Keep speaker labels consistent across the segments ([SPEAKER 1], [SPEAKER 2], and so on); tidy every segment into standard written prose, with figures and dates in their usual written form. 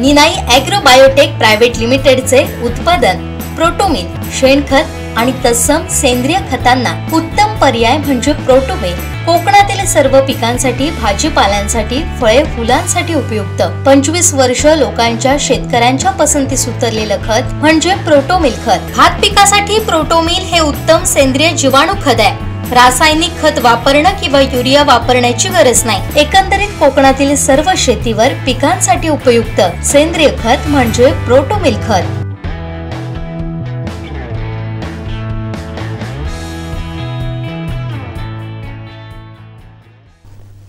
[SPEAKER 1] Ninai agro biotech private लिमिटेडचे उत्पादन प्रोटोमिल शेणखत आणि तत्सम सेंद्रिय खतांना उत्तम पर्याय म्हणजे प्रोटोमिल कोकणातील सर्व पिकांसाठी, भाजीपाल्यांसाठी, फळे फुलांसाठी उपयुक्त 25 वर्ष लोकांच्या शेतकऱ्यांच्या पसंतीस उतरलेलं खत म्हणजे प्रोटोमिल खत। भात पिकासाठी प्रोटोमिल हे उत्तम सेंद्रिय जीवाणू खत आहे। रासायनिक खत वापरणं किंवा युरिया वापरण्याची गरज नाही। एकंदरीत कोकणातील सर्व शेतीवर पिकांसाठी उपयुक्त सेंद्रिय खत म्हणजे प्रोटोमिल खत।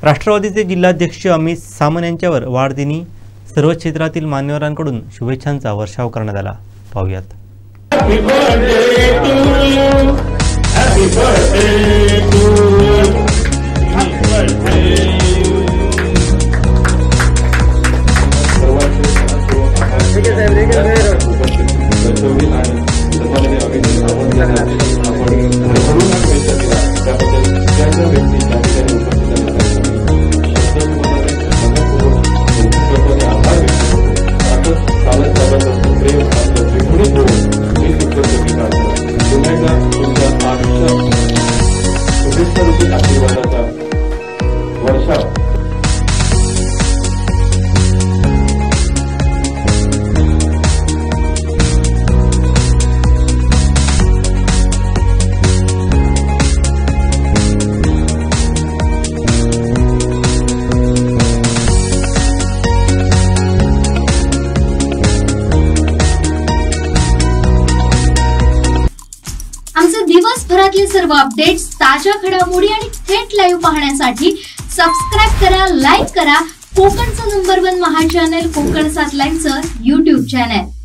[SPEAKER 2] राष्ट्रवादीचे जिल्हाध्यक्ष अमित सामंत यांच्यावर वाढदिनी सर्व क्षेत्रातील मान्यवरांकडून शुभेच्छांचा वर्षाव करण्यात आला। पाहूयात।
[SPEAKER 3] Happy birthday to you. Happy birthday.
[SPEAKER 4] दिवसभरातले सर्व अपडेट्स, ताज्या घडामोडी आणि थेट लाईव्ह पाहण्यासाठी सबस्क्राइब करा, लाईक करा कोकणचं नंबर 1 महा चॅनल कोकण 7 लाईनचं YouTube चॅनल।